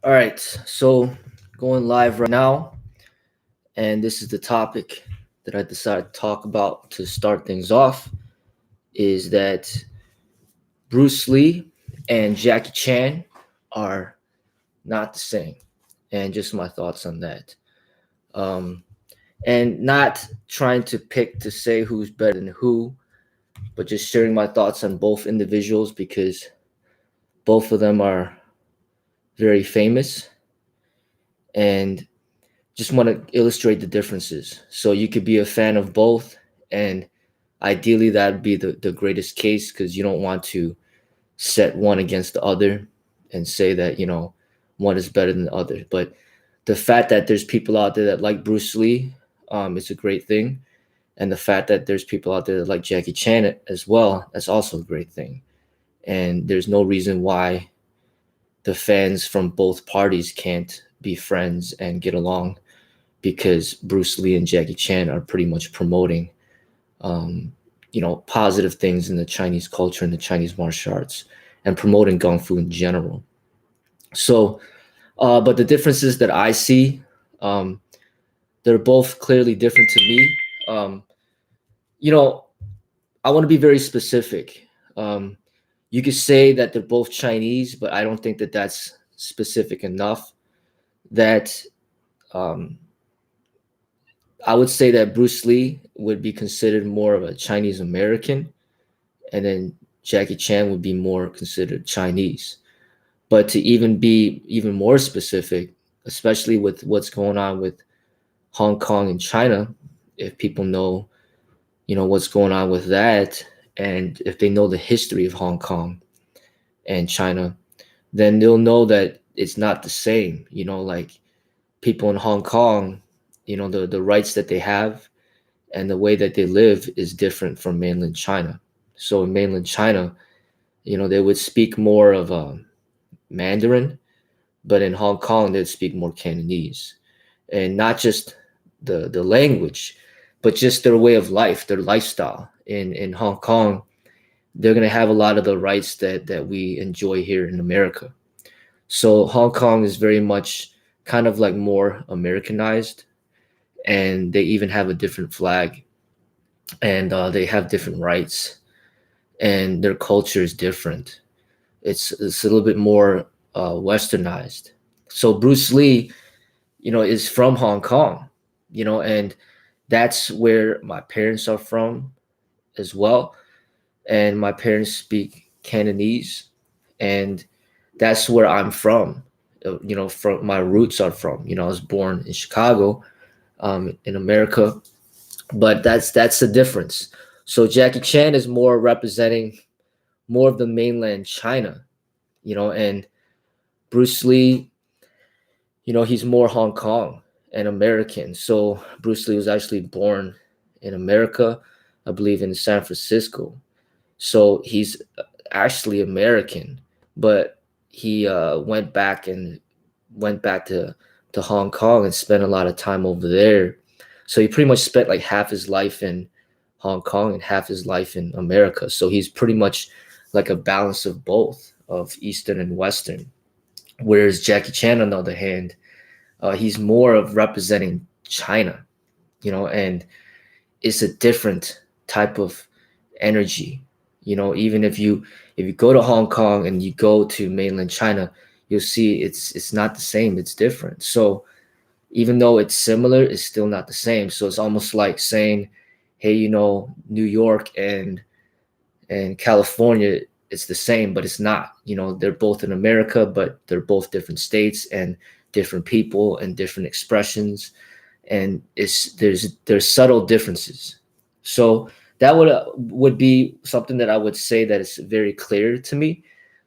All right, so going live right now, and this is the topic that I decided to talk about to start things off is that Bruce Lee and Jackie Chan are not the same, and just my thoughts on that. Um, and not trying to pick to say who's better than who, but just sharing my thoughts on both individuals because both of them are very famous and just want to illustrate the differences. So you could be a fan of both, and ideally that'd be the greatest case because you don't want to set one against the other and say that, one is better than the other. But the fact that there's people out there that like Bruce Lee is a great thing. And the fact that there's people out there that like Jackie Chan as well, that's also a great thing. And there's no reason why the fans from both parties can't be friends and get along because Bruce Lee and Jackie Chan are pretty much promoting, positive things in the Chinese culture and the Chinese martial arts and promoting Kung Fu in general. So, but the differences that I see, they're both clearly different to me. Um, you know, I want to be very specific. You could say that they're both Chinese, but I don't think that that's specific enough. That um, I would say that Bruce Lee would be considered more of a Chinese American, and then Jackie Chan would be more considered Chinese. But to even be even more specific, especially with what's going on with Hong Kong and China, if people know, what's going on with that, and if they know the history of Hong Kong and China, then they'll know that it's not the same. Like people in Hong Kong, the rights that they have and the way that they live is different from mainland China. So in mainland China, they would speak more of Mandarin, but in Hong Kong they'd speak more Cantonese, and not just the language, but just their way of life, their lifestyle. In Hong Kong, they're gonna have a lot of the rights that we enjoy here in America. So Hong Kong is very much kind of like more Americanized, and they even have a different flag, and they have different rights, and their culture is different. It's a little bit more westernized. So Bruce Lee, is from Hong Kong, and that's where my parents are from as well. And my parents speak Cantonese, and that's where I'm from. From my roots are from. I was born in Chicago, in America, but that's the difference. So Jackie Chan is more representing more of the mainland China, and Bruce Lee, he's more Hong Kong and American. So Bruce Lee was actually born in America, I believe in San Francisco. So he's actually American, but he went back to Hong Kong and spent a lot of time over there. So he pretty much spent like half his life in Hong Kong and half his life in America. So he's pretty much like a balance of both, of Eastern and Western. Whereas Jackie Chan, on the other hand, he's more of representing China, and it's a different type of energy. Even if you go to Hong Kong and you go to mainland China, you'll see it's not the same. It's different. So even though it's similar, it's still not the same. So it's almost like saying, hey, New York and California, it's the same, but it's not. They're both in America, but they're both different states and different people and different expressions, and there's subtle differences. So that would be something that I would say that is very clear to me.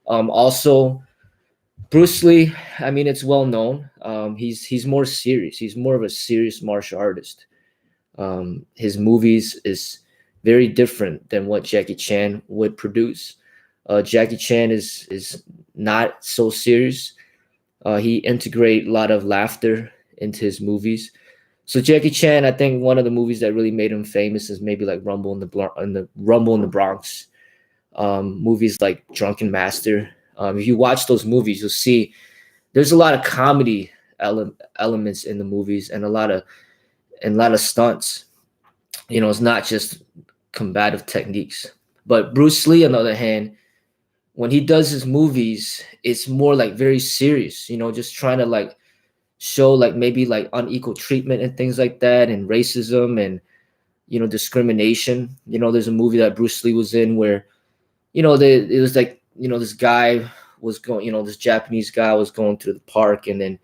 Also, Bruce Lee, I mean, it's well known. He's more serious. He's more of a serious martial artist. His movies is very different than what Jackie Chan would produce. Jackie Chan is not so serious. He integrate a lot of laughter into his movies. So Jackie Chan, I think one of the movies that really made him famous is maybe like Rumble in the Bronx. Movies like Drunken Master. If you watch those movies, you'll see there's a lot of comedy elements in the movies, and a lot of stunts. It's not just combative techniques. But Bruce Lee, on the other hand, when he does his movies, it's more like very serious, just trying to like show like maybe like unequal treatment and things like that, and racism and discrimination. There's a movie that Bruce Lee was in where it was like this guy was going, this Japanese guy was going through the park, and then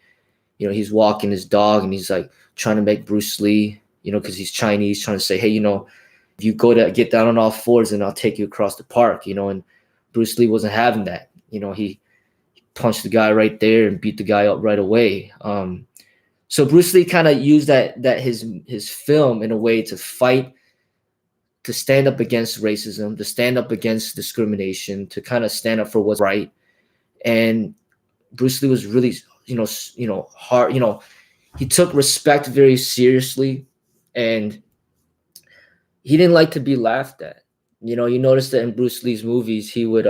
he's walking his dog, and he's like trying to make Bruce Lee, because he's Chinese, trying to say, hey, if you go to get down on all fours, and I'll take you across the park, and Bruce Lee wasn't having that. He punched the guy right there and beat the guy up right away. So Bruce Lee kind of used that his film in a way to fight, to stand up against racism, to stand up against discrimination, to kind of stand up for what's right. And Bruce Lee was really, hard. He took respect very seriously, and he didn't like to be laughed at. You notice that in Bruce Lee's movies, he would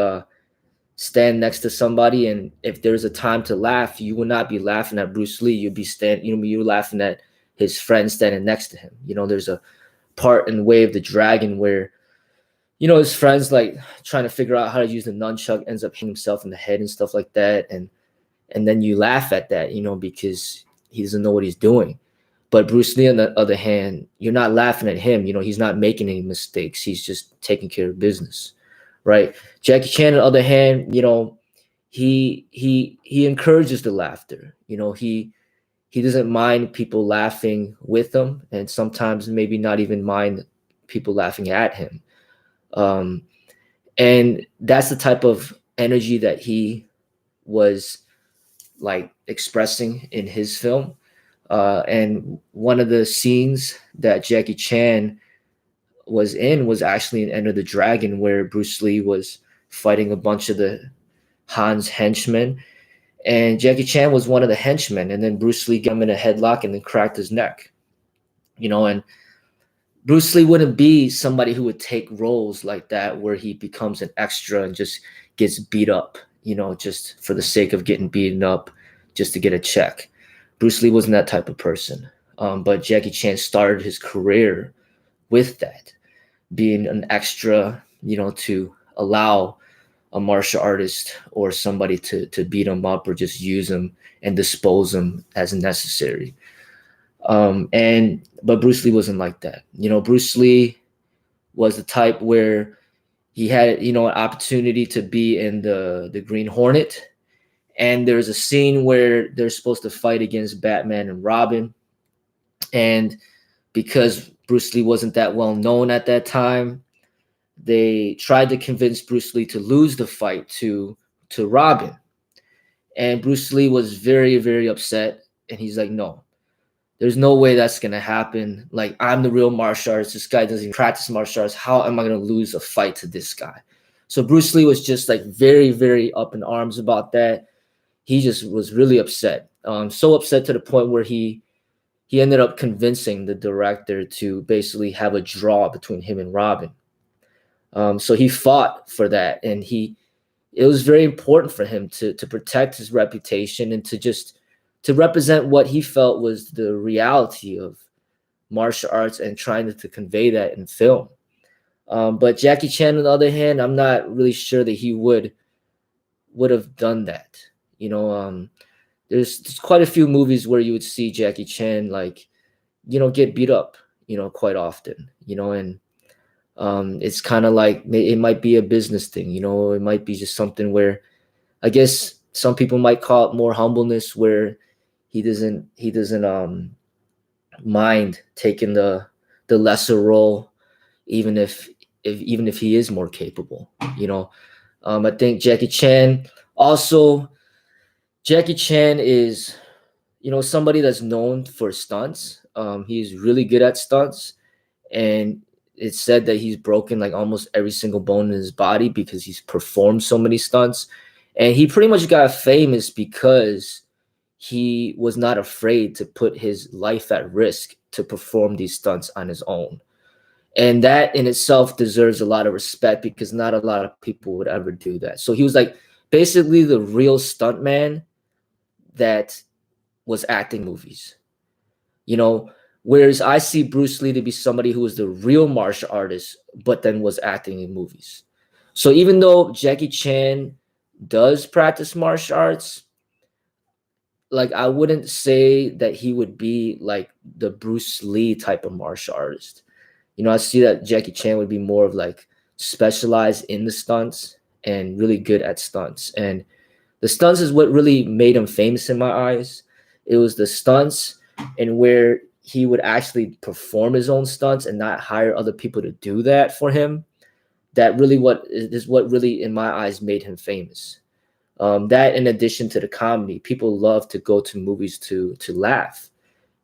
stand next to somebody, and if there's a time to laugh, you would not be laughing at Bruce Lee. You'd be you're laughing at his friend standing next to him. There's a part in Way of the Dragon where his friend's like trying to figure out how to use the nunchuck, ends up hitting himself in the head and stuff like that, and then you laugh at that, because he doesn't know what he's doing. But Bruce Lee, on the other hand, you're not laughing at him. He's not making any mistakes. He's just taking care of business, right? Jackie Chan, on the other hand, he encourages the laughter. He doesn't mind people laughing with him, and sometimes maybe not even mind people laughing at him. And that's the type of energy that he was like expressing in his film. And one of the scenes that Jackie Chan was in was actually in Enter the Dragon, where Bruce Lee was fighting a bunch of the Han's henchmen, and Jackie Chan was one of the henchmen, and then Bruce Lee got him in a headlock and then cracked his neck. And Bruce Lee wouldn't be somebody who would take roles like that where he becomes an extra and just gets beat up, just for the sake of getting beaten up, just to get a check. Bruce Lee wasn't that type of person. But Jackie Chan started his career with that, being an extra, to allow a martial artist or somebody to beat him up or just use him and dispose him as necessary. But Bruce Lee wasn't like that. Bruce Lee was the type where he had, an opportunity to be in the Green Hornet. And there's a scene where they're supposed to fight against Batman and Robin. And because Bruce Lee wasn't that well known at that time, they tried to convince Bruce Lee to lose the fight to Robin. And Bruce Lee was very, very upset. And he's like, no, there's no way that's going to happen. Like, I'm the real martial artist. This guy doesn't even practice martial arts. How am I going to lose a fight to this guy? So Bruce Lee was just like very, very up in arms about that. He just was really upset. So upset to the point where he ended up convincing the director to basically have a draw between him and Robin. So he fought for that, and it was very important for him to protect his reputation and to represent what he felt was the reality of martial arts and trying to convey that in film. But Jackie Chan, on the other hand, I'm not really sure that he would have done that. There's quite a few movies where you would see Jackie Chan get beat up, quite often, and it's kind of like it might be a business thing, it might be just something where I guess some people might call it more humbleness, where he doesn't mind taking the lesser role, even if he is more capable. I think Jackie Chan is somebody that's known for stunts. He's really good at stunts, and it's said that he's broken like almost every single bone in his body because he's performed so many stunts. And he pretty much got famous because he was not afraid to put his life at risk to perform these stunts on his own. And that in itself deserves a lot of respect, because not a lot of people would ever do that. So he was like basically the real stuntman that was acting movies. You know, whereas I see Bruce Lee to be somebody who was the real martial artist, but then was acting in movies. So even though Jackie Chan does practice martial arts, like I wouldn't say that he would be like the Bruce Lee type of martial artist. You know, I see that Jackie Chan would be more of like specialized in the stunts and really good at stunts. And the stunts is what really made him famous in my eyes. It was the stunts and where he would actually perform his own stunts and not hire other people to do that for him. That really what is what really in my eyes made him famous. That in addition to the comedy, people love to go to movies to laugh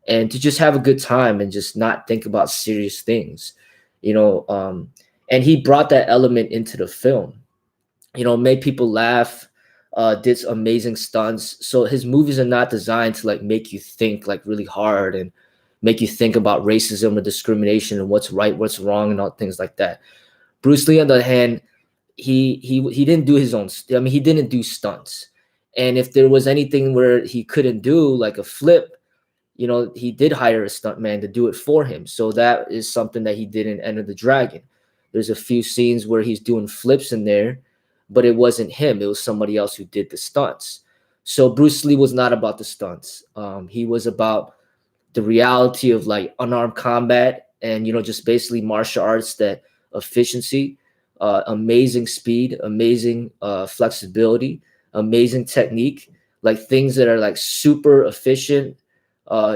and to just have a good time and just not think about serious things, you know. And he brought that element into the film, you know, made people laugh, did some amazing stunts. So his movies are not designed to like make you think like really hard and make you think about racism or discrimination and what's right, what's wrong, and all things like that. Bruce Lee, on the other hand, he didn't do his own. I mean, he didn't do stunts. And if there was anything where he couldn't do, like a flip, you know, he did hire a stuntman to do it for him. So that is something that he did in Enter the Dragon. There's a few scenes where he's doing flips in there, but it wasn't him. It was somebody else who did the stunts. So Bruce Lee was not about the stunts. He was about the reality of like unarmed combat and, you know, just basically martial arts, that efficiency, amazing speed, amazing flexibility, amazing technique, like things that are like super efficient.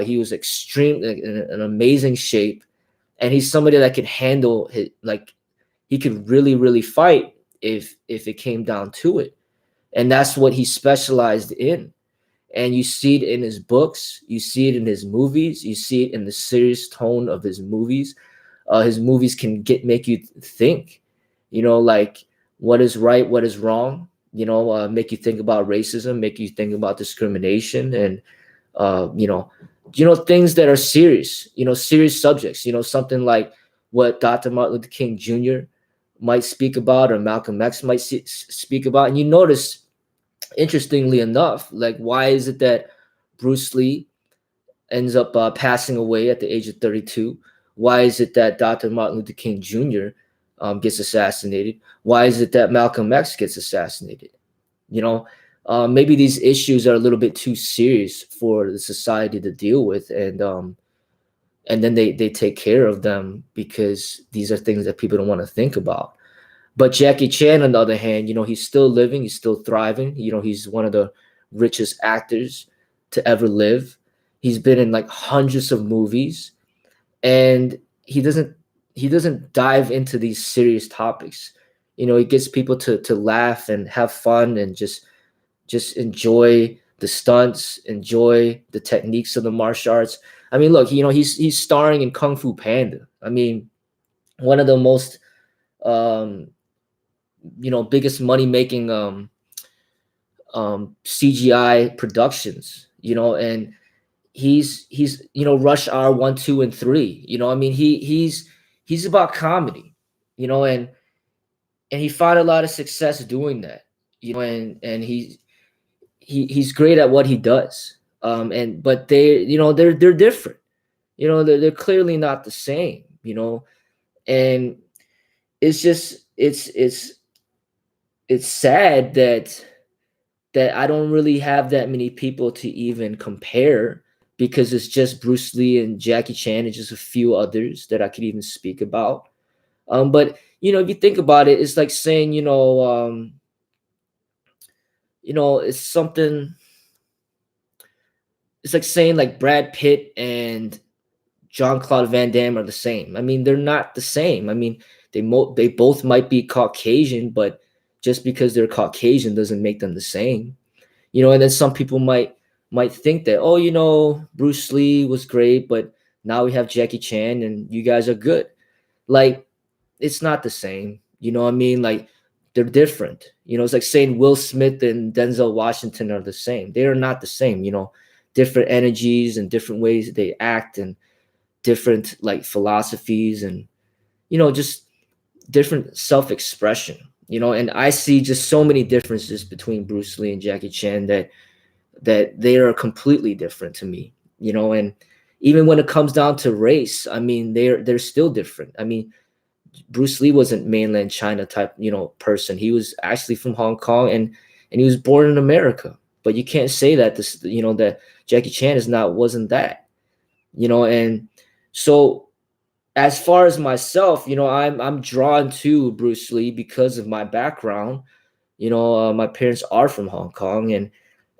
He was extreme, in an amazing shape, and he's somebody that could handle his, like he could really, really fight if it came down to it. And that's what he specialized in. And you see it in his books, you see it in his movies, you see it in the serious tone of his movies. His movies can make you think, you know, like what is right, what is wrong, you know, make you think about racism, make you think about discrimination, and you know, things that are serious, you know, serious subjects, you know, something like what Dr. Martin Luther King Jr. might speak about, or Malcolm X might speak about. And you notice, interestingly enough, like why is it that Bruce Lee ends up passing away at the age of 32? Why is it that Dr. Martin Luther King Jr. Gets assassinated? Why is it that Malcolm X gets assassinated? You know, maybe these issues are a little bit too serious for the society to deal with, and then they take care of them because these are things that people don't want to think about. But Jackie Chan, on the other hand, you know, he's still living, he's still thriving. You know, he's one of the richest actors to ever live. He's been in like hundreds of movies, and he doesn't dive into these serious topics. You know, he gets people to laugh and have fun and just enjoy the stunts, enjoy the techniques of the martial arts. I mean, look, you know, he's starring in Kung Fu Panda. I mean, one of the most you know, biggest money making CGI productions, you know. And he's you know, Rush Hour 1, 2, and 3. You know, I mean, he's about comedy, you know, and he found a lot of success doing that, you know. And he's great at what he does. And but they, you know, they're different, you know, they're clearly not the same, you know. And it's just it's sad that I don't really have that many people to even compare, because it's just Bruce Lee and Jackie Chan and just a few others that I could even speak about. But you know, if you think about it, it's like saying, you know, it's something. It's like saying like Brad Pitt and Jean-Claude Van Damme are the same. I mean, they're not the same. I mean, they both might be Caucasian, but just because they're Caucasian doesn't make them the same. You know, and then some people might think that, oh, you know, Bruce Lee was great, but now we have Jackie Chan and you guys are good. Like, it's not the same. You know what I mean? Like, they're different. You know, it's like saying Will Smith and Denzel Washington are the same. They are not the same, you know, different energies and different ways they act, and different like philosophies, and, you know, just different self-expression, you know. And I see just so many differences between Bruce Lee and Jackie Chan that that they are completely different to me, you know. And even when it comes down to race, I mean, they're still different. I mean, Bruce Lee wasn't mainland China type, you know, person. He was actually from Hong Kong, and he was born in America. But you can't say that this, you know, that Jackie Chan wasn't that, you know. And so as far as myself, you know, I'm drawn to Bruce Lee because of my background. You know, my parents are from Hong Kong, and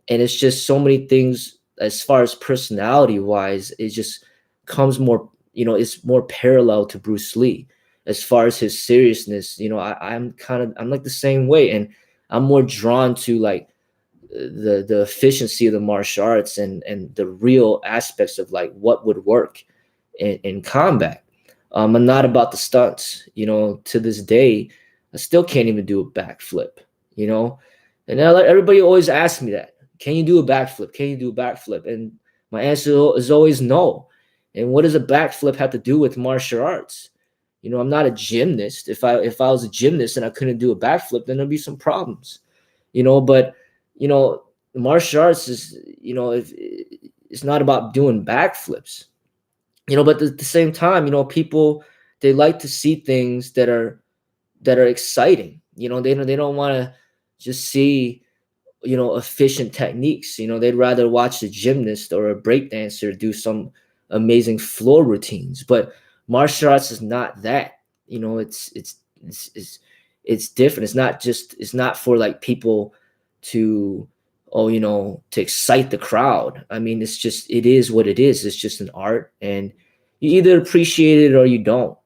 it's just so many things as far as personality wise. It just comes more, you know, it's more parallel to Bruce Lee as far as his seriousness. You know, I'm like the same way, and I'm more drawn to like the efficiency of the martial arts and the real aspects of like what would work in combat. I'm not about the stunts. You know, to this day, I still can't even do a backflip. You know, and now everybody always asks me that. Can you do a backflip? Can you do a backflip? And my answer is always no. And what does a backflip have to do with martial arts? You know, I'm not a gymnast. If I was a gymnast and I couldn't do a backflip, then there'd be some problems. You know, but you know, martial arts is, you know, if it's not about doing backflips. You know, but at the same time, you know, people, they like to see things that are exciting. You know, they don't want to just see, you know, efficient techniques. You know, they'd rather watch a gymnast or a breakdancer do some amazing floor routines. But martial arts is not that. You know, it's different. It's not for like people to, oh, you know, to excite the crowd. I mean, it is what it is. It's just an art, and you either appreciate it or you don't.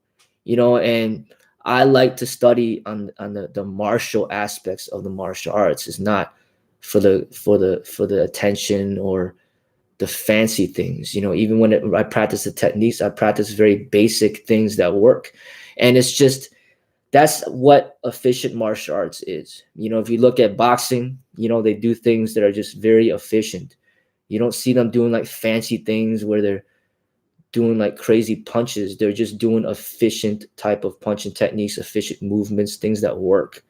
You know, and I like to study on the martial aspects of the martial arts. It's not for the attention or the fancy things. You know, even when I practice the techniques, I practice very basic things that work. And it's just, that's what efficient martial arts is. You know, if you look at boxing, you know, they do things that are just very efficient. You don't see them doing like fancy things where they're doing like crazy punches. They're just doing efficient type of punching techniques, efficient movements, things that work.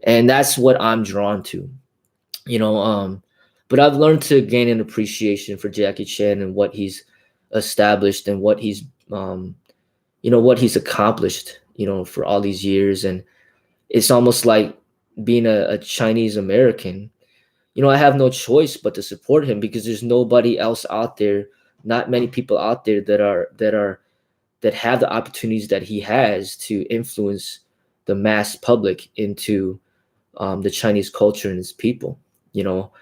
And that's what I'm drawn to, you know. But I've learned to gain an appreciation for Jackie Chan and what he's established and what he's you know, what he's accomplished, you know, for all these years. And it's almost like being a Chinese American. You know, I have no choice but to support him because there's nobody else out there, not many people out there that have the opportunities that he has to influence the mass public into the Chinese culture and its people. You know,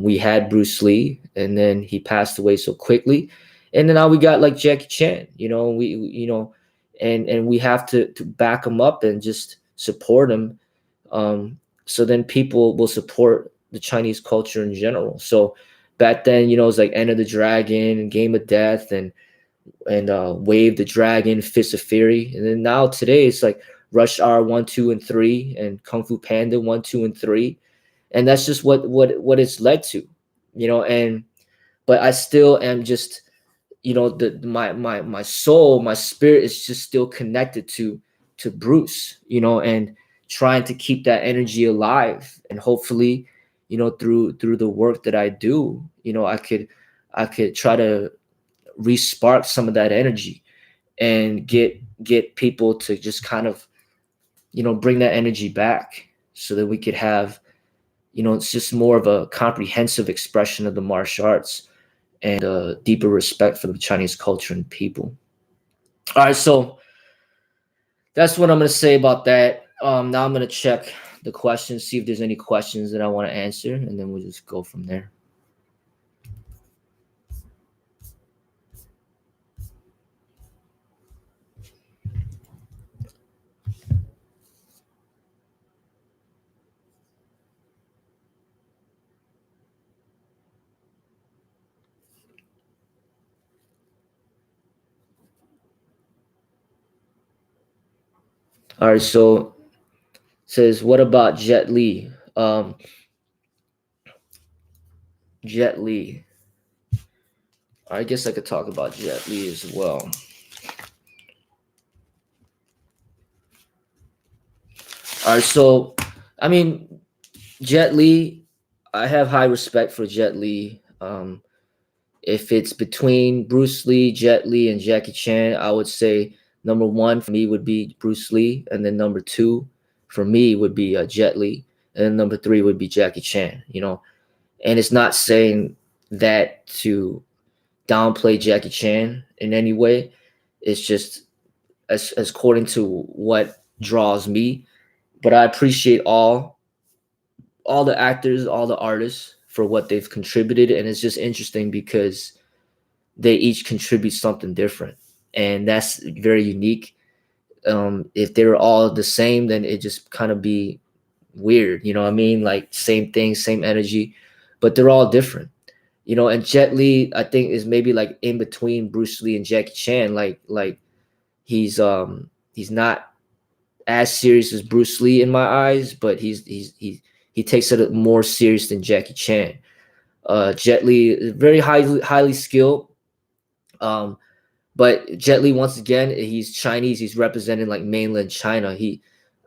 we had Bruce Lee, and then he passed away so quickly, and then now we got like Jackie Chan. You know, you know, and we have to back him up and just support him. So then people will support the Chinese culture in general. So back then, you know, it was like Enter the Dragon and Game of Death and Wave the Dragon, Fist of Fury. And then now today it's like Rush Hour 1, 2, and 3 and Kung Fu Panda 1, 2, and 3. And that's just what it's led to, you know. And but I still am just, you know, my soul, my spirit is just still connected to Bruce, you know, and trying to keep that energy alive. And hopefully, you know, through the work that I do, you know, I could try to re-spark some of that energy and get people to just kind of, you know, bring that energy back so that we could have, you know, it's just more of a comprehensive expression of the martial arts and a deeper respect for the Chinese culture and people. All right, so that's what I'm going to say about that. Now I'm going to check the questions, see if there's any questions that I want to answer, and then we'll just go from there. All right, so it says, what about Jet Li? Jet Li. I guess I could talk about Jet Li as well. All right, so I mean, Jet Li, I have high respect for Jet Li. If it's between Bruce Lee, Jet Li, and Jackie Chan, I would say number one for me would be Bruce Lee, and then number two for me would be Jet Li, and then number three would be Jackie Chan. And it's not saying that to downplay Jackie Chan in any way. It's just as according to what draws me. But I appreciate all the actors, all the artists for what they've contributed, and it's just interesting because they each contribute something different, and that's very unique. If they were all the same, then it just kind of be weird, you know what I mean? Like same thing, same energy, but they're all different. And Jet Li, I think, is maybe like in between Bruce Lee and Jackie Chan. Like he's not as serious as Bruce Lee in my eyes, but he takes it more serious than Jackie Chan. Jet Li is very highly skilled. Um, but Jet Li, once again, he's Chinese. He's representing like mainland China.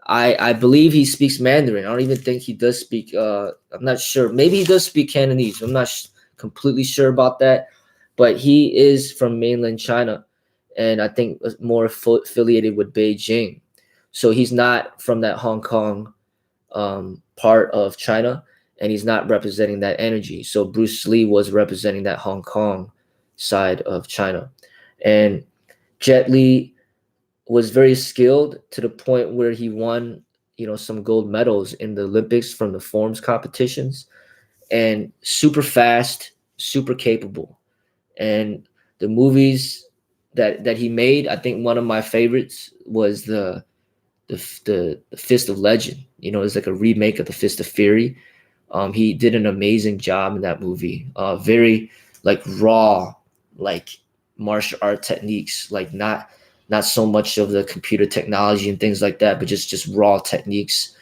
I believe he speaks Mandarin. I don't even think he does speak. I'm not sure. Maybe he does speak Cantonese. I'm not completely sure about that. But he is from mainland China, and I think more affiliated with Beijing. So he's not from that Hong Kong part of China, and he's not representing that energy. So Bruce Lee was representing that Hong Kong side of China, and Jet Li was very skilled to the point where he won, some gold medals in the Olympics from the forms competitions, and super fast, super capable. And the movies that he made, I think one of my favorites was the Fist of Legend. It's like a remake of the Fist of Fury. He did an amazing job in that movie. Very like raw, like martial art techniques, like not so much of the computer technology and things like that, but just raw techniques.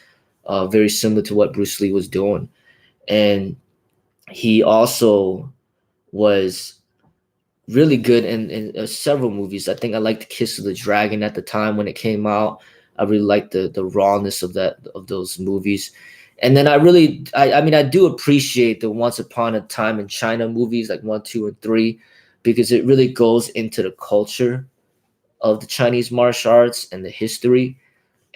Very similar to what Bruce Lee was doing, and he also was really good in several movies. I think I liked Kiss of the Dragon at the time when it came out. I really liked the rawness of those movies. And then I mean, I do appreciate the Once Upon a Time in China movies, like 1, 2, and 3, because it really goes into the culture of the Chinese martial arts and the history.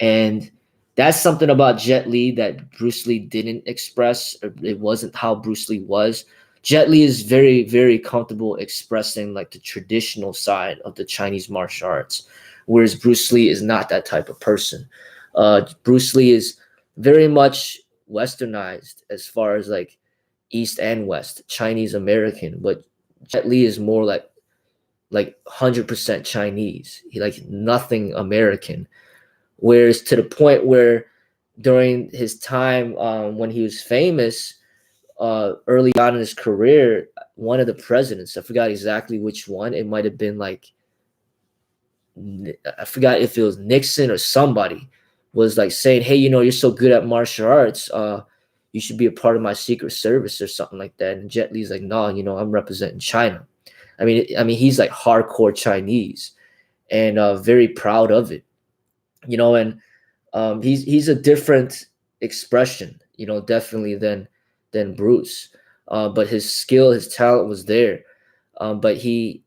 And that's something about Jet Li that Bruce Lee didn't express. Or it wasn't how Bruce Lee was. Jet Li is very, very comfortable expressing like the traditional side of the Chinese martial arts, whereas Bruce Lee is not that type of person. Bruce Lee is very much westernized as far as like East and West, Chinese American, but Jet Li is more like 100% Chinese. He like nothing American. Whereas to the point where during his time when he was famous, early on in his career, one of the presidents, I forgot exactly which one. It might have been like, I forgot if it was Nixon or somebody, was like saying, "Hey, you're so good at martial arts. You should be a part of my Secret Service or something like that." And Jet Li's like, "No, I'm representing China." I mean, he's like hardcore Chinese, and very proud of it. And he's a different expression, definitely than Bruce. But his skill, his talent was there. But he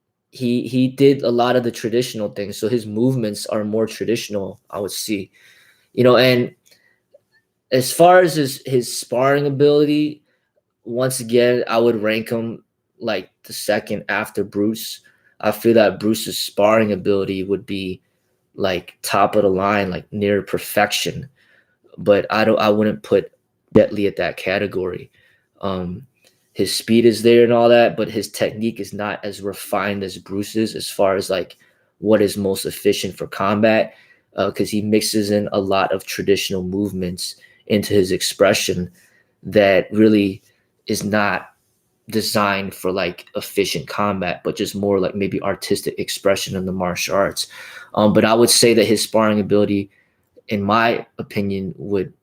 did a lot of the traditional things, so his movements are more traditional, I would see. And as far as his sparring ability, once again, I would rank him like the second after Bruce. I feel that Bruce's sparring ability would be like top of the line, like near perfection. But I wouldn't put Jet Li at that category. His speed is there and all that, but his technique is not as refined as Bruce's as far as like what is most efficient for combat, because he mixes in a lot of traditional movements into his expression that really is not designed for like efficient combat, but just more like maybe artistic expression in the martial arts. But I would say that his sparring ability, in my opinion, would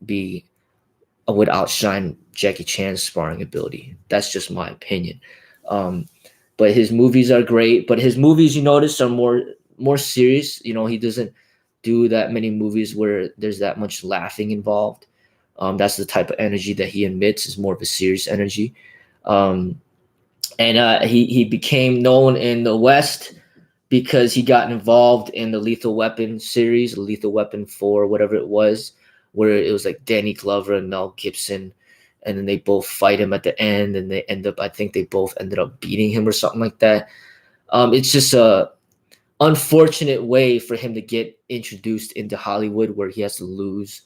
outshine Jackie Chan's sparring ability. That's just my opinion. But his movies are great. But his movies, you notice, are more serious. He doesn't do that many movies where there's that much laughing involved. That's the type of energy that he emits, is more of a serious energy. Um, and he became known in the West because he got involved in the Lethal Weapon series, Lethal Weapon 4, whatever it was, where it was like Danny Glover and Mel Gibson, and then they both fight him at the end, and I think they both ended up beating him or something like that. It's just a unfortunate way for him to get introduced into Hollywood, where he has to lose,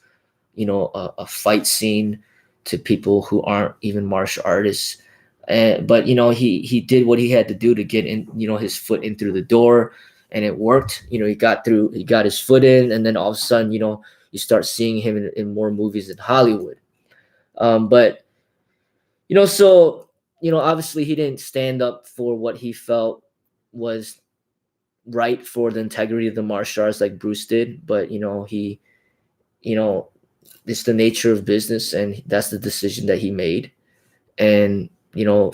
a fight scene to people who aren't even martial artists. But he did what he had to do to get in, his foot in through the door, and it worked. He got his foot in, and then all of a sudden, you start seeing him in more movies in Hollywood. But so obviously he didn't stand up for what he felt was right for the integrity of the martial arts like Bruce did. But he, it's the nature of business, and that's the decision that he made. And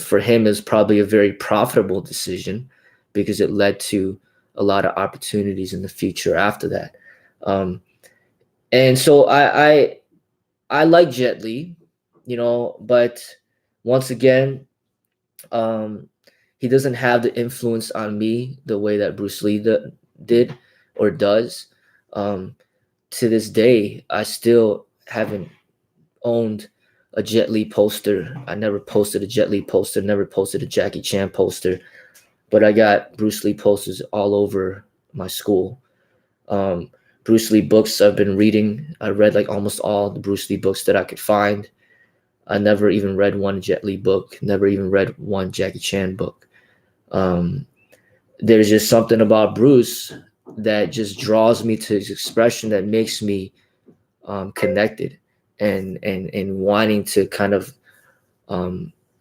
for him, is probably a very profitable decision, because it led to a lot of opportunities in the future after that. And so I like Jet Li, but once again, he doesn't have the influence on me the way that Bruce Lee did or does. To this day, I still haven't owned a Jet Li poster. I never posted a Jet Li poster, never posted a Jackie Chan poster, but I got Bruce Lee posters all over my school. Bruce Lee books I've been reading. I read like almost all the Bruce Lee books that I could find. I never even read one Jet Li book, never even read one Jackie Chan book. There's just something about Bruce that just draws me to his expression, that makes me connected and wanting to kind of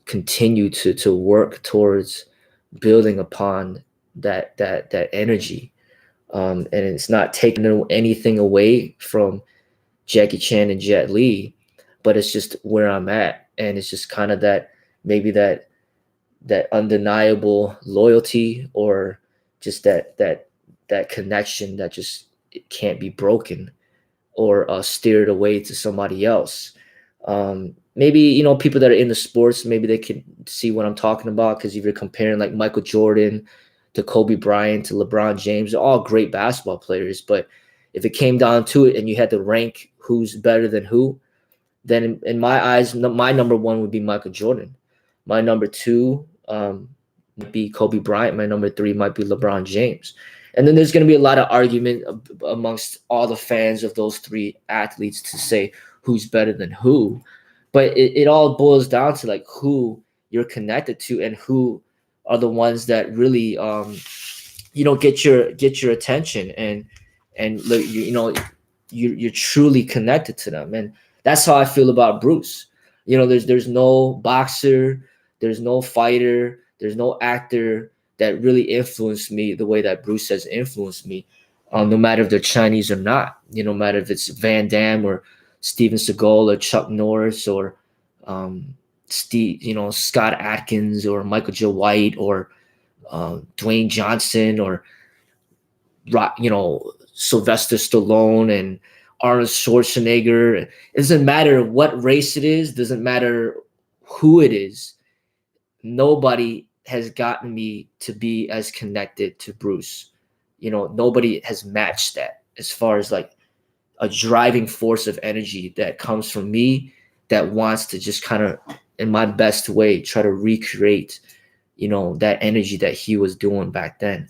continue to work towards building upon that energy. And it's not taking anything away from Jackie Chan and Jet Li, but it's just where I'm at. And it's just kind of that, maybe that undeniable loyalty, or just that connection that just, it can't be broken or steered away to somebody else. Maybe people that are in the sports, maybe they can see what I'm talking about, because if you're comparing like Michael Jordan to Kobe Bryant to LeBron James, they're all great basketball players. But if it came down to it and you had to rank who's better than who, then in my eyes, my number one would be Michael Jordan. My number two might be Kobe Bryant. My number three might be LeBron James. And then there's going to be a lot of argument amongst all the fans of those three athletes to say who's better than who. But it all boils down to like who you're connected to, and who are the ones that really get your attention, and you're truly connected to them. And that's how I feel about Bruce. There's no boxer, there's no fighter, there's no actor that really influenced me the way that Bruce has influenced me, no matter if they're Chinese or not. No matter if it's Van Damme or Steven Seagal or Chuck Norris or Scott Atkins or Michael J. White or Dwayne Johnson or Sylvester Stallone and Arnold Schwarzenegger. It doesn't matter what race it is, doesn't matter who it is. Nobody has gotten me to be as connected to Bruce. Nobody has matched that as far as like a driving force of energy that comes from me, that wants to just kind of, in my best way, try to recreate, that energy that he was doing back then.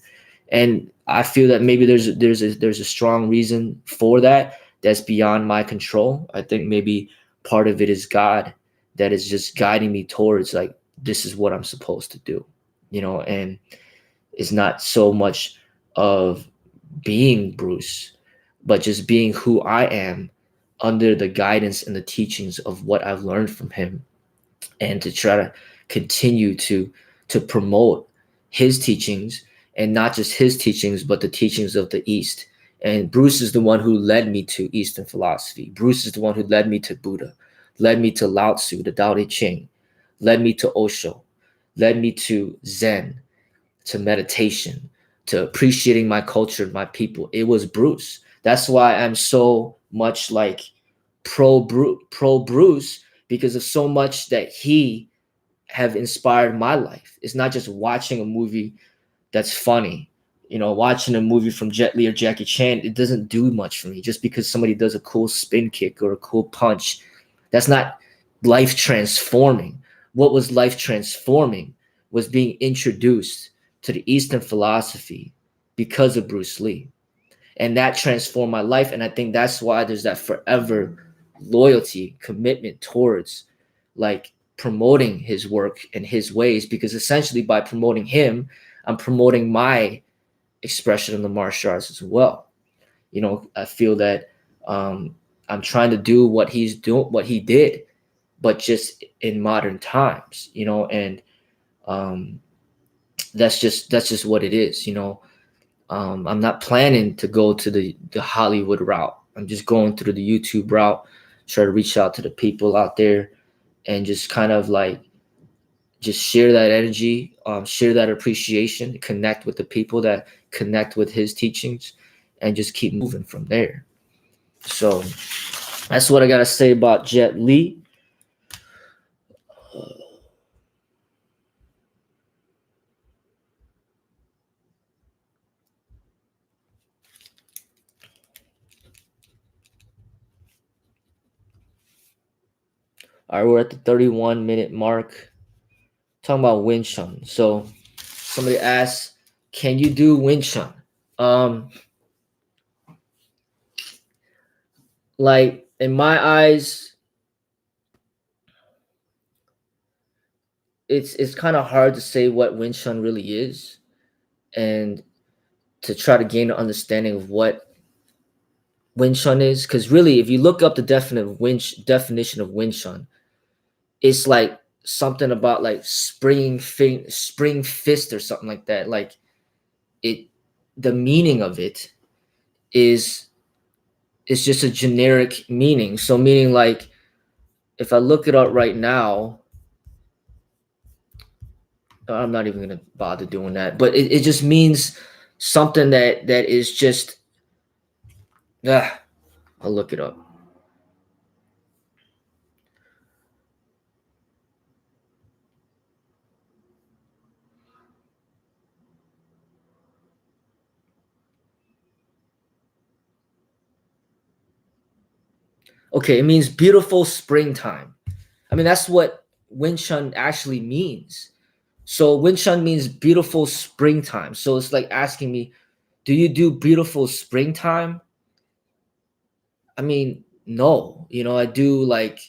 And I feel that maybe there's a strong reason for that that's beyond my control. I think maybe part of it is God that is just guiding me towards like, this is what I'm supposed to do, and it's not so much of being Bruce, but just being who I am under the guidance and the teachings of what I've learned from him, and to try to continue to promote his teachings, and not just his teachings, but the teachings of the East. And Bruce is the one who led me to Eastern philosophy. Bruce is the one who led me to Buddha, led me to Lao Tzu, the Tao Te Ching, led me to Osho, led me to Zen, to meditation, to appreciating my culture, my people. It was Bruce. That's why I'm so much like pro Bruce because of so much that he have inspired my life. It's not just watching a movie that's funny. You know, watching a movie from Jet Li or Jackie Chan, it doesn't do much for me. Just because somebody does a cool spin kick or a cool punch, that's not life transforming. What was life transforming was being introduced to the Eastern philosophy because of Bruce Lee. And that transformed my life. And I think that's why there's that forever loyalty, commitment towards like promoting his work and his ways, because essentially by promoting him, I'm promoting my expression in the martial arts as well. You know, I feel that I'm trying to do what he's doing, what he did, but just in modern times, you know, and that's just what it is, you know. I'm not planning to go to the Hollywood route. I'm just going through the YouTube route, try to reach out to the people out there and just kind of like just share that energy, share that appreciation, connect with the people that connect with his teachings, and just keep moving from there. So that's what I got to say about Jet Li. All right, we're at the 31-minute mark. Talking about Wing Chun. So somebody asked, can you do Wing Chun? Like in my eyes, it's kind of hard to say what Wing Chun really is, and to try to gain an understanding of what Wing Chun is, because really, if you look up the definition of Wing Chun, it's like something about like spring fist or something like that. Like it, the meaning of it is it's just a generic meaning. So meaning like if I look it up right now, I'm not even gonna bother doing that. But it just means something that is just I'll look it up. Okay, it means beautiful springtime. I mean, that's what Wing Chun actually means. So Wing Chun means beautiful springtime. So it's like asking me, do you do beautiful springtime? I mean, no. You know, I do like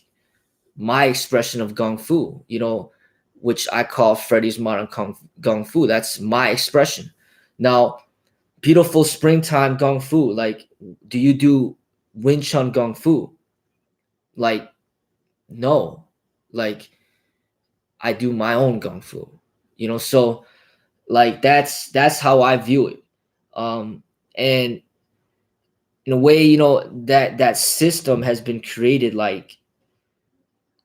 my expression of Kung Fu, you know, which I call Freddie's modern Kung Fu. That's my expression. Now, beautiful springtime Kung Fu, like, do you do Wing Chun Kung Fu? Like, no. Like, I do my own Kung Fu, you know, so like that's how I view it. And in a way, you know, that system has been created like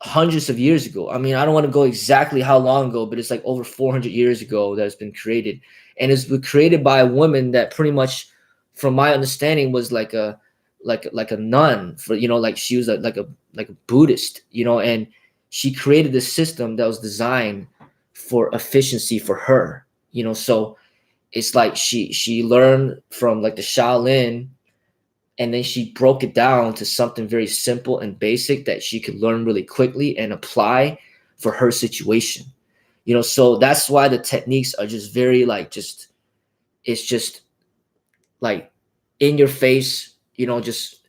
hundreds of years ago. I mean, I don't want to go exactly how long ago, but it's like over 400 years ago that it's been created. And it's been created by a woman that pretty much, from my understanding, was like a like a nun for, you know, like she was like a Buddhist, you know, and she created this system that was designed for efficiency for her, you know. So it's like she learned from like the Shaolin, and then she broke it down to something very simple and basic that she could learn really quickly and apply for her situation, you know. So that's why the techniques are just very like just it's just like in your face, you know, just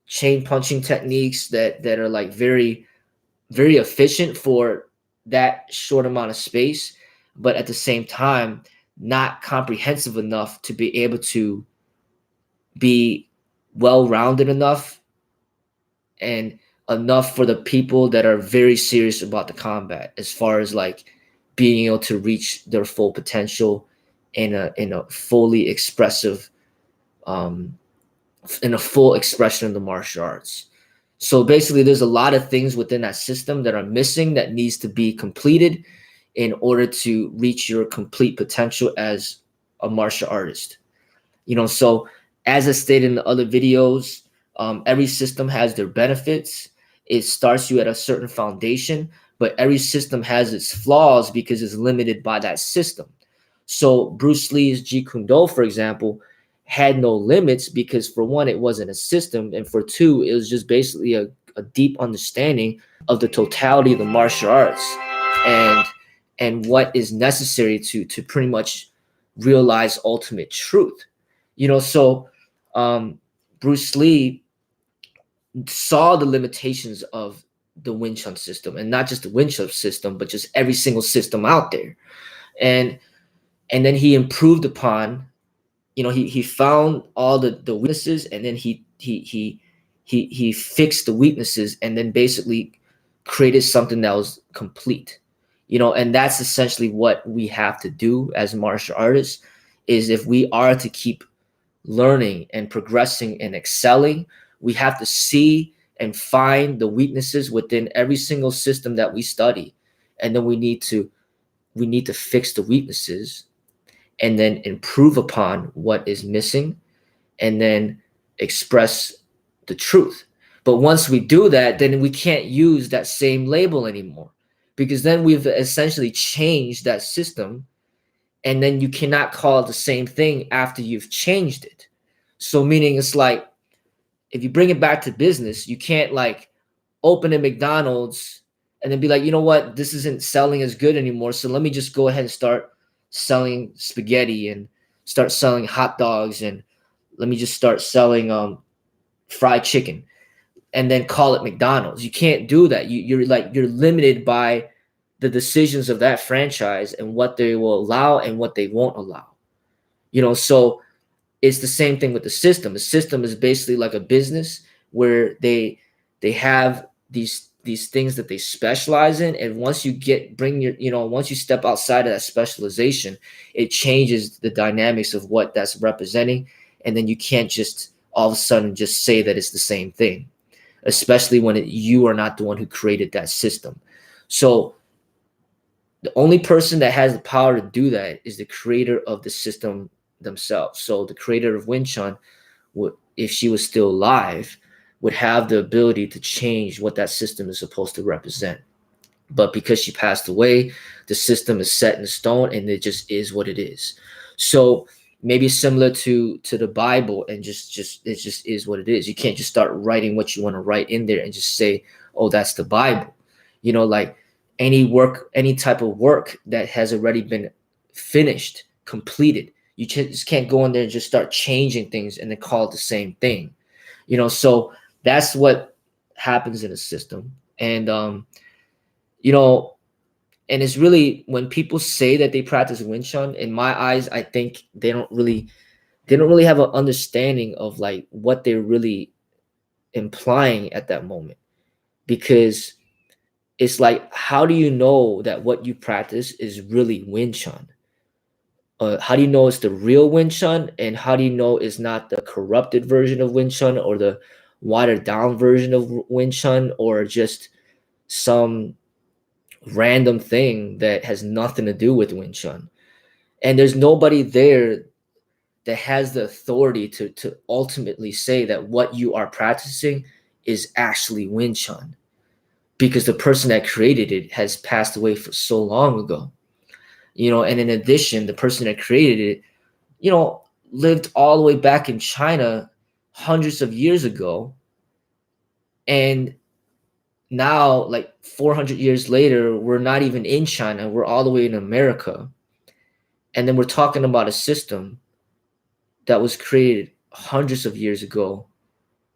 chain punching techniques that are like very efficient for that short amount of space, but at the same time not comprehensive enough to be able to be well-rounded enough and enough for the people that are very serious about the combat, as far as like being able to reach their full potential in a fully expressive in a full expression of the martial arts. So basically there's a lot of things within that system that are missing that needs to be completed in order to reach your complete potential as a martial artist, you know. So as I stated in the other videos, Every system has their benefits. It starts you at a certain foundation, but every system has its flaws because it's limited by that system. So Bruce Lee's Jeet Kune Do, for example, had no limits because, for one, it wasn't a system, and for two, it was just basically a deep understanding of the totality of the martial arts and what is necessary to pretty much realize ultimate truth. So Bruce Lee saw the limitations of the Wing Chun system, and not just the Wing Chun system, but just every single system out there. And then he improved upon, he found all the weaknesses, and then he fixed the weaknesses, and then basically created something that was complete. And that's essentially what we have to do as martial artists, is if we are to keep learning and progressing and excelling, we have to see and find the weaknesses within every single system that we study, and then we need to fix the weaknesses and then improve upon what is missing, and then express the truth. But once we do that, then we can't use that same label anymore, because then we've essentially changed that system, and then you cannot call it the same thing after you've changed it. So meaning, it's like, if you bring it back to business, you can't like open a McDonald's and then be like, you know what, this isn't selling as good anymore, so let me just go ahead and start selling spaghetti and start selling hot dogs, and let me just start selling fried chicken, and then call it McDonald's. You can't do that. You're limited by the decisions of that franchise and what they will allow and what they won't allow. So it's the same thing with the system. The system is basically like a business where they have these things that they specialize in, and once you once you step outside of that specialization, it changes the dynamics of what that's representing, and then you can't just all of a sudden just say that it's the same thing, especially when you are not the one who created that system. So the only person that has the power to do that is the creator of the system themselves. So the creator of Wing Chun would, if she was still alive, would have the ability to change what that system is supposed to represent. But because she passed away, the system is set in stone, and it just is what it is. So maybe similar to the Bible, and it just is what it is. You can't just start writing what you want to write in there and just say, oh, that's the Bible. Like any type of work that has already been finished, completed, you just can't go in there and just start changing things and then call it the same thing. So that's what happens in a system. And and it's really, when people say that they practice Wing Chun, in my eyes, I think they don't really have an understanding of like what they're really implying at that moment. Because it's like, how do you know that what you practice is really Wing Chun? How do you know it's the real Wing Chun? And how do you know it's not the corrupted version of Wing Chun, or the watered down version of Wing Chun, or just some random thing that has nothing to do with Wing Chun? And there's nobody there that has the authority to ultimately say that what you are practicing is actually Wing Chun, because the person that created it has passed away for so long ago. And in addition, the person that created it, lived all the way back in China hundreds of years ago. And now, like 400 years later, we're not even in China. We're all the way in America. And then we're talking about a system that was created hundreds of years ago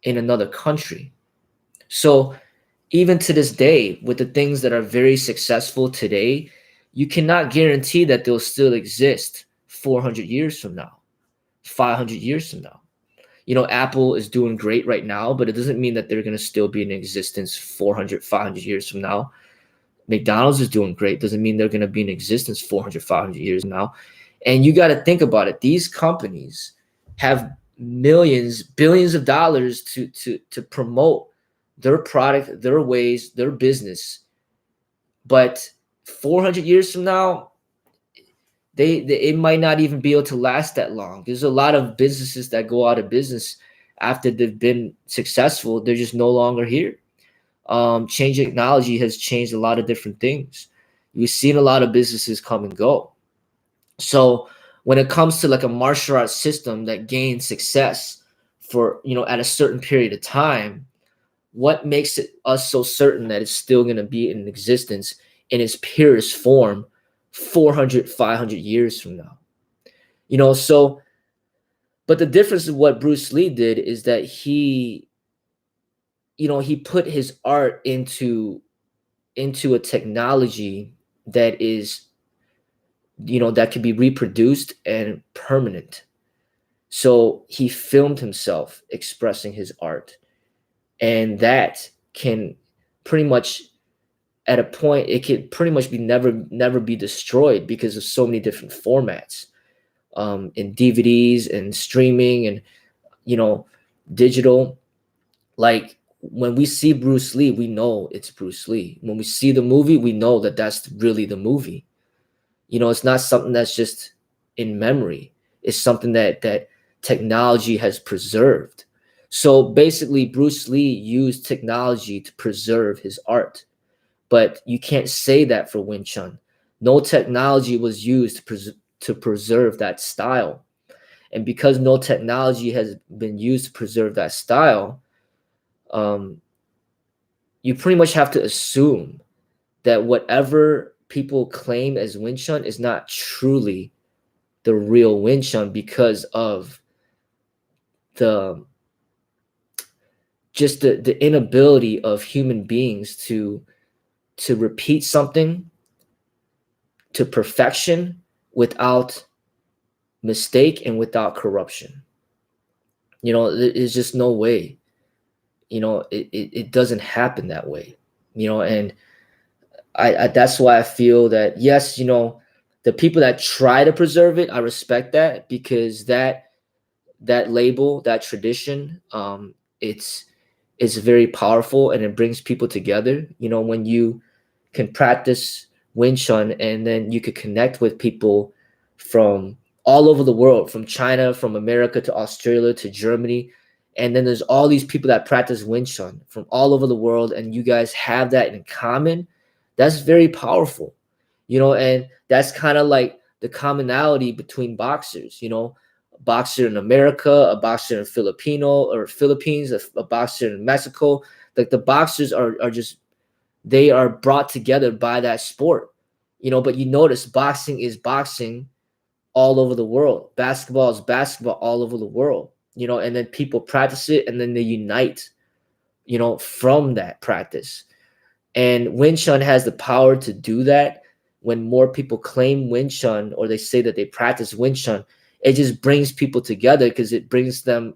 in another country. So even to this day, with the things that are very successful today, you cannot guarantee that they'll still exist 400 years from now, 500 years from now. Apple is doing great right now, but it doesn't mean that they're going to still be in existence 400, 500 years from now. McDonald's is doing great. Doesn't mean they're going to be in existence 400, 500 years from now. And you got to think about it. These companies have millions, billions of dollars to promote their product, their ways, their business. But 400 years from now, it might not even be able to last that long. There's a lot of businesses that go out of business after they've been successful, they're just no longer here. Change technology has changed a lot of different things. We've seen a lot of businesses come and go. So when it comes to like a martial arts system that gains success for, at a certain period of time, what makes it us so certain that it's still going to be in existence in its purest form 400, 500 years from now? So, but the difference of what Bruce Lee did is that he put his art into a technology that is, that can be reproduced and permanent. So he filmed himself expressing his art, and that can pretty much, at a point, it could pretty much be never be destroyed because of so many different formats, in DVDs and streaming and, digital. Like when we see Bruce Lee, we know it's Bruce Lee. When we see the movie, we know that that's really the movie. It's not something that's just in memory. It's something that technology has preserved. So basically, Bruce Lee used technology to preserve his art. But you can't say that for Wing Chun. No technology was used to preserve that style. And because no technology has been used to preserve that style, you pretty much have to assume that whatever people claim as Wing Chun is not truly the real Wing Chun because of the inability of human beings to repeat something to perfection without mistake and without corruption. There's just no way. It doesn't happen that way. And I that's why I feel that, yes, the people that try to preserve it, I respect that, because that label, that tradition, it's very powerful and it brings people together. When you can practice Wing Chun and then you could connect with people from all over the world, from China, from America to Australia to Germany. And then there's all these people that practice Wing Chun from all over the world, and you guys have that in common. That's very powerful, and that's kind of like the commonality between boxers, a boxer in America, a boxer in Philippines, a boxer in Mexico. Like the boxers are just, they are brought together by that sport, but you notice boxing is boxing all over the world. Basketball is basketball all over the world, and then people practice it and then they unite, from that practice. And Wing Chun has the power to do that. When more people claim Wing Chun or they say that they practice Wing Chun, it just brings people together because it brings them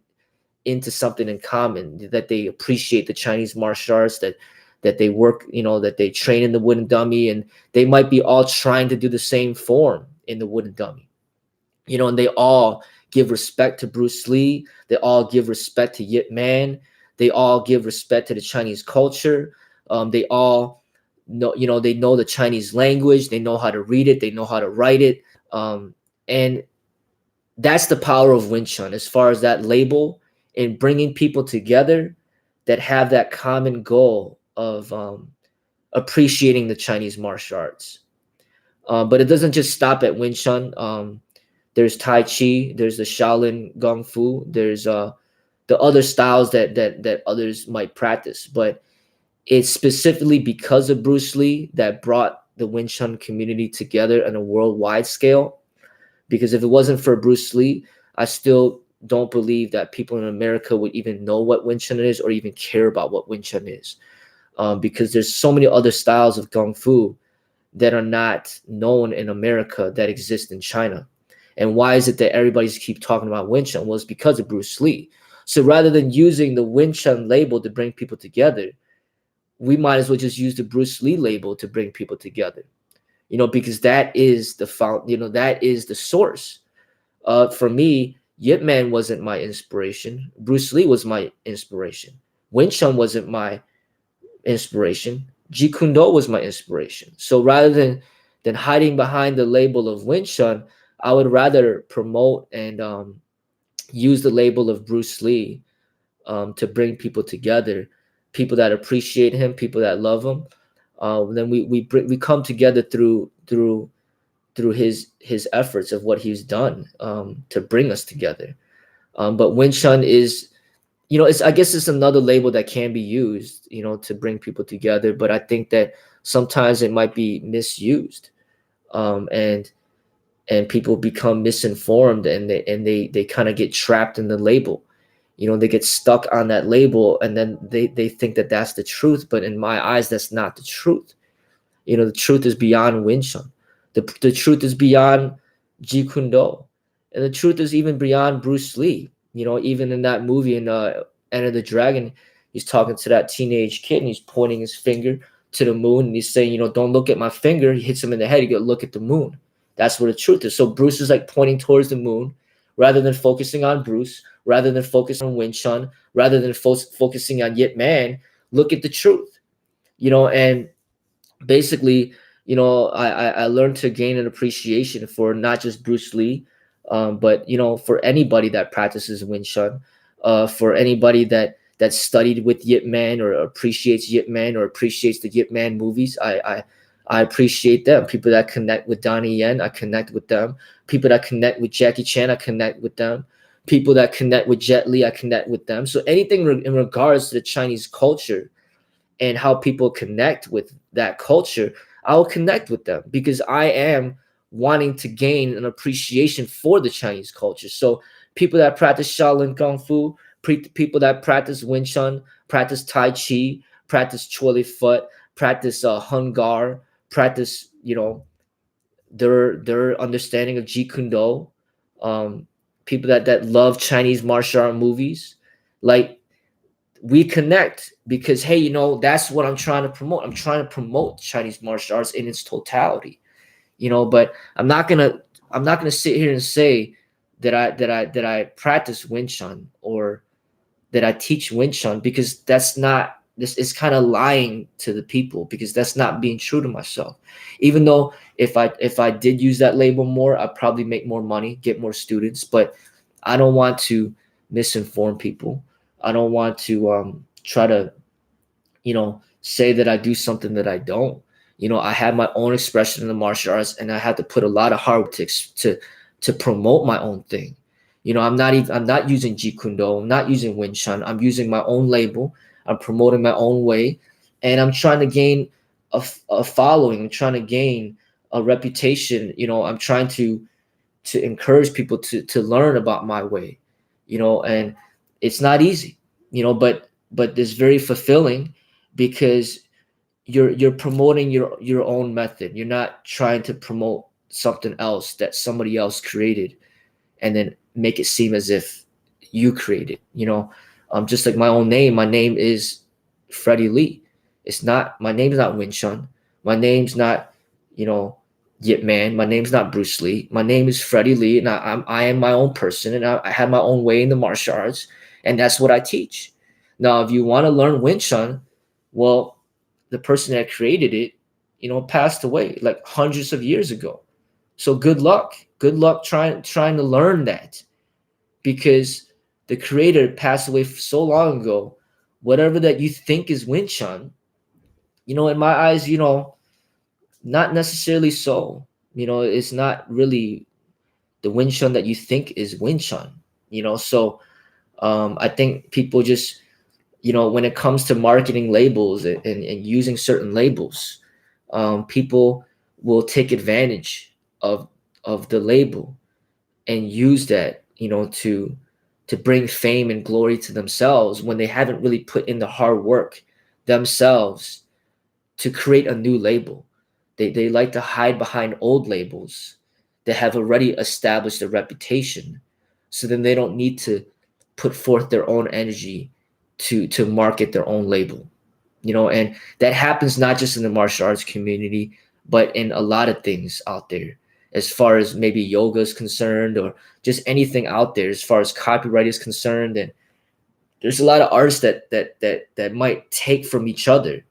into something in common, that they appreciate the Chinese martial arts, that they work, that they train in the wooden dummy, and they might be all trying to do the same form in the wooden dummy, and they all give respect to Bruce Lee. They all give respect to Yip Man. They all give respect to the Chinese culture. They all know, they know the Chinese language. They know how to read it. They know how to write it. And that's the power of Wing Chun, as far as that label, in bringing people together that have that common goal of appreciating the Chinese martial arts. But it doesn't just stop at Wing Chun. There's Tai Chi. There's the Shaolin Kung Fu. There's the other styles that others might practice. But it's specifically because of Bruce Lee that brought the Wing Chun community together on a worldwide scale. Because if it wasn't for Bruce Lee, I still don't believe that people in America would even know what Wing Chun is or even care about what Wing Chun is. Because there's so many other styles of Kung Fu that are not known in America that exist in China. And why is it that everybody's keep talking about Wing Chun? Well, it's because of Bruce Lee. So rather than using the Wing Chun label to bring people together, we might as well just use the Bruce Lee label to bring people together, because that is that is the source. For me, Yip Man wasn't my inspiration. Bruce Lee was my inspiration. Wing Chun wasn't my inspiration. Jeet Kune Do was my inspiration. So rather than hiding behind the label of Wing Chun, I would rather promote and use the label of Bruce Lee, to bring people together, people that appreciate him, people that love him. Then we come together through his efforts of what he's done to bring us together. But Wing Chun is, it's, I guess it's another label that can be used, to bring people together. But I think that sometimes it might be misused, and people become misinformed, and they kind of get trapped in the label. They get stuck on that label, and then they think that that's the truth. But in my eyes, that's not the truth. The truth is beyond Wing Chun. The truth is beyond Jeet Kune Do, and the truth is even beyond Bruce Lee. Even in that movie in Enter the Dragon, he's talking to that teenage kid, and he's pointing his finger to the moon, and he's saying, don't look at my finger. He hits him in the head. He go, look at the moon. That's what the truth is. So Bruce is like pointing towards the moon, rather than focusing on Bruce, rather than focusing on Wing Chun, rather than focusing on Yip Man. Look at the truth, and basically, I learned to gain an appreciation for not just Bruce Lee, but for anybody that practices Wing Chun, for anybody that studied with Yip Man or appreciates Yip Man or appreciates the Yip Man movies. I appreciate them. People that connect with Donnie Yen, I connect with them. People that connect with Jackie Chan, I connect with them. People that connect with Jet Li, I connect with them. So anything in regards to the Chinese culture and how people connect with that culture, I'll connect with them, because I am wanting to gain an appreciation for the Chinese culture. So people that practice Shaolin Kung Fu, people that practice Wing Chun, practice Tai Chi, practice Chole Foot, practice Hung Gar, practice, their understanding of Jeet Kune Do, people that love Chinese martial art movies, like, we connect because, hey, that's what I'm trying to promote. I'm trying to promote Chinese martial arts in its totality, but I'm not gonna sit here and say that I practice Wing Chun or that I teach Wing Chun, because this is kind of lying to the people, because that's not being true to myself. Even though if I did use that label more, I'd probably make more money, get more students, but I don't want to misinform people. I don't want to try to, say that I do something that I don't. I have my own expression in the martial arts, and I have to put a lot of hard work to promote my own thing. I'm not using Jeet Kune Do. I'm not using Wing Chun. I'm using my own label. I'm promoting my own way, and I'm trying to gain a following. I'm trying to gain a reputation. I'm trying to encourage people to learn about my way, and it's not easy, but it's very fulfilling, because you're promoting your own method. You're not trying to promote something else that somebody else created and then make it seem as if you created, just like my own name. My name is Freddie Lee. My name's not Wing Chun. My name's not, Yip Man. My name's not Bruce Lee. My name is Freddie Lee, and I am my own person, and I have my own way in the martial arts, and that's what I teach. Now, if you want to learn Wing Chun, well, the person that created it, passed away like hundreds of years ago. So good luck. Good luck trying to learn that, because the creator passed away so long ago. Whatever that you think is Wing Chun, in my eyes, not necessarily so. It's not really the Wing Chun that you think is Wing Chun. So I think people just, when it comes to marketing labels and using certain labels, people will take advantage of the label and use that, to bring fame and glory to themselves, when they haven't really put in the hard work themselves to create a new label. They like to hide behind old labels that have already established a reputation, so then they don't need to put forth their own energy to market their own label. And that happens not just in the martial arts community, but in a lot of things out there, as far as maybe yoga is concerned, or just anything out there as far as copyright is concerned. And there's a lot of artists that might take from each other,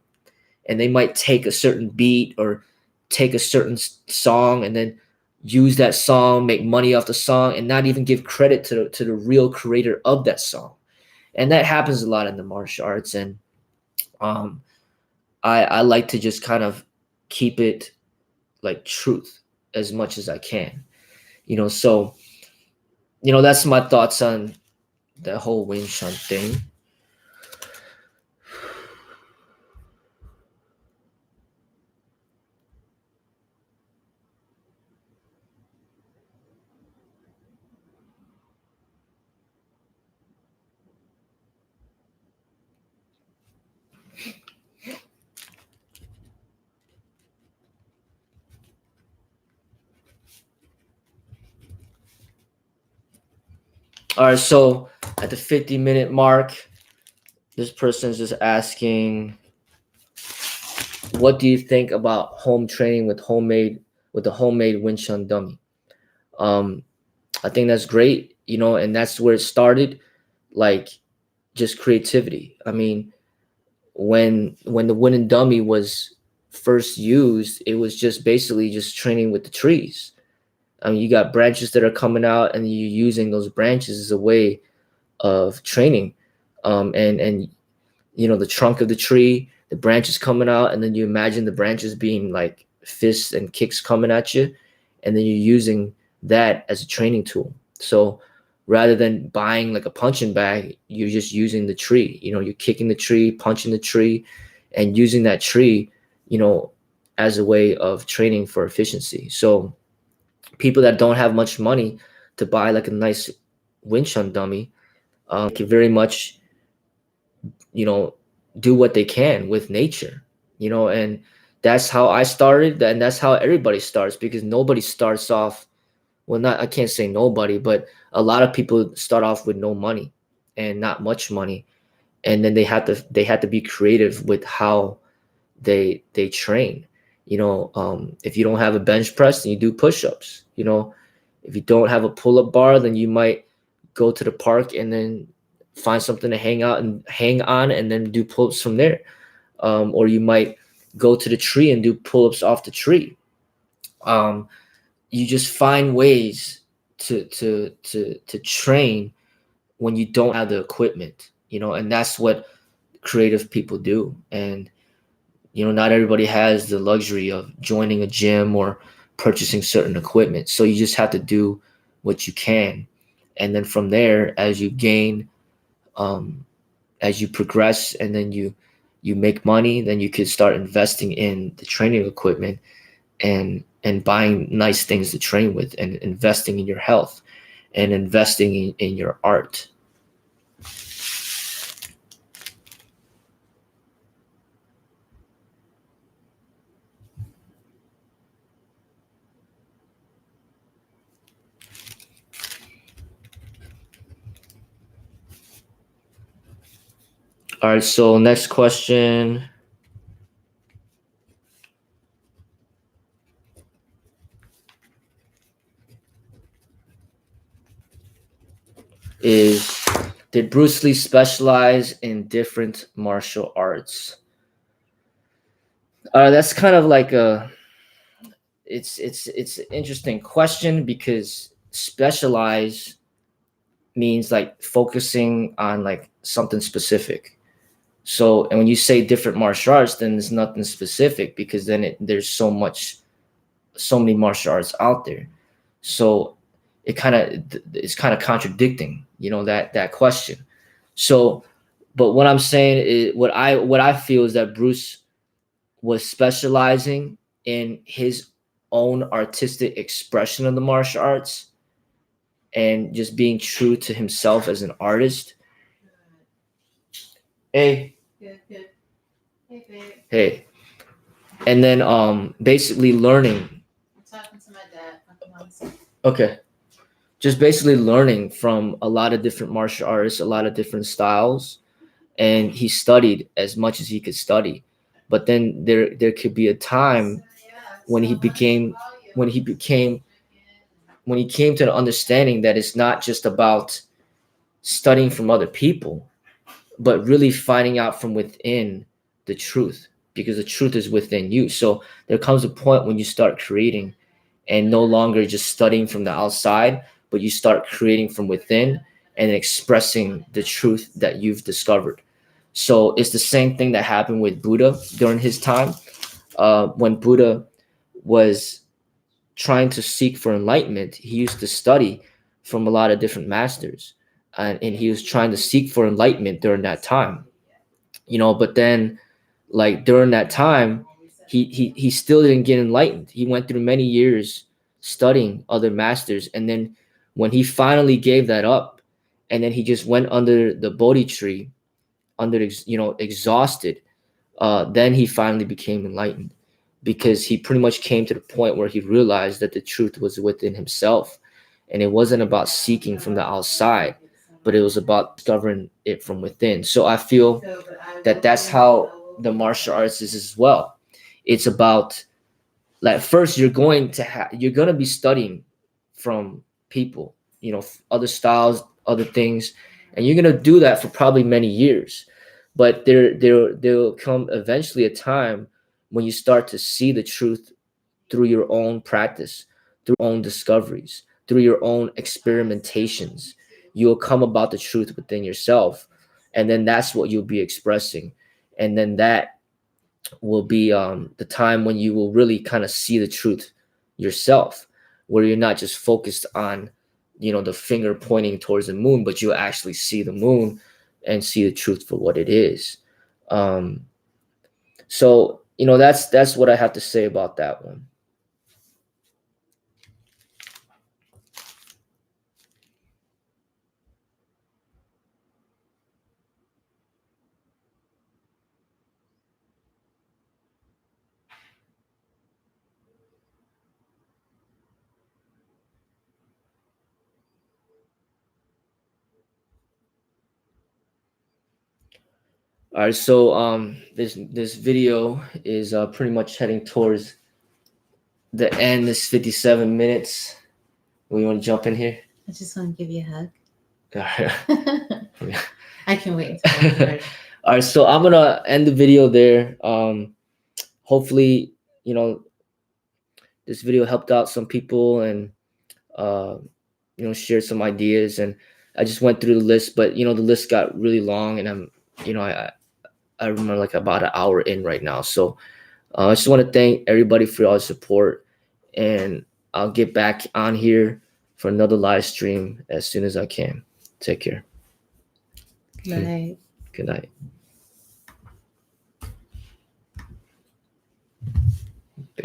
and they might take a certain beat or take a certain song and then use that song, make money off the song, and not even give credit to the real creator of that song. And that happens a lot in the martial arts. And I like to just kind of keep it like truth as much as I can, so that's my thoughts on the whole Wing Chun thing. All right, so at the 50-minute mark, this person is just asking, what do you think about home training with the homemade Wing Chun dummy? I think that's great, and that's where it started, like just creativity. I mean, when the wooden dummy was first used, it was just basically just training with the trees. I mean, you got branches that are coming out, and you're using those branches as a way of training. And the trunk of the tree, the branches coming out, and then you imagine the branches being like fists and kicks coming at you, and then you're using that as a training tool. So rather than buying like a punching bag, you're just using the tree. You're kicking the tree, punching the tree, and using that tree, as a way of training for efficiency. So people that don't have much money to buy like a nice Wing Chun dummy can very much, do what they can with nature, and that's how I started, and that's how everybody starts, because nobody starts off, well, not, I can't say nobody, but a lot of people start off with no money and not much money, and then they had to be creative with how they train. If you don't have a bench press, then you do push-ups. If you don't have a pull-up bar, then you might go to the park and then find something to hang on and then do pull-ups from there. Or you might go to the tree and do pull-ups off the tree. You just find ways to train when you don't have the equipment, and that's what creative people do. And not everybody has the luxury of joining a gym or purchasing certain equipment, so you just have to do what you can. And then from there, as you gain, as you progress, and then you make money, then you could start investing in the training equipment and buying nice things to train with, and investing in your health, and investing in your art. All right, so next question is, did Bruce Lee specialize in different martial arts? That's kind of like it's an interesting question, because specialize means like focusing on like something specific. So, and when you say different martial arts, then there's nothing specific, because then there's so many martial arts out there. So it's kind of contradicting, that question. So, but what I'm saying is, what I feel is that Bruce was specializing in his own artistic expression of the martial arts, and just being true to himself as an artist. Hey. Good. Hey. And then basically learning. I'm talking to my dad. Okay. Just basically learning from a lot of different martial artists, a lot of different styles, and he studied as much as he could study. But then there could be a time when he came to the understanding that it's not just about studying from other people, but really finding out from within the truth, because the truth is within you. So there comes a point when you start creating, and no longer just studying from the outside, but you start creating from within, and expressing the truth that you've discovered. So it's the same thing that happened with Buddha during his time. When Buddha was trying to seek for enlightenment, he used to study from a lot of different masters, and he was trying to seek for enlightenment during that time. But then, like, during that time, he still didn't get enlightened. He went through many years studying other masters, and then when he finally gave that up, and then he just went under the Bodhi tree, exhausted, then he finally became enlightened, because he pretty much came to the point where he realized that the truth was within himself, and it wasn't about seeking from the outside, but it was about discovering it from within. So I feel that that's how the martial arts is as well. It's about, like, first you're going to be studying from people, other styles, other things, and you're going to do that for probably many years. But there'll come eventually a time when you start to see the truth through your own practice, through your own discoveries, through your own experimentations. You'll come about the truth within yourself, and then that's what you'll be expressing. And then that will be the time when you will really kind of see the truth yourself, where you're not just focused on, the finger pointing towards the moon, but you'll actually see the moon and see the truth for what it is. So that's what I have to say about that one. All right, so this video is pretty much heading towards the end. This 57 minutes. We want to jump in here. I just want to give you a hug. All right. I can wait until All right, so I'm gonna end the video there. Hopefully, this video helped out some people, and shared some ideas. And I just went through the list, but the list got really long, and I remember, like, about an hour in right now. So I just want to thank everybody for all the support, and I'll get back on here for another live stream as soon as I can. Take care. Good night. Good night.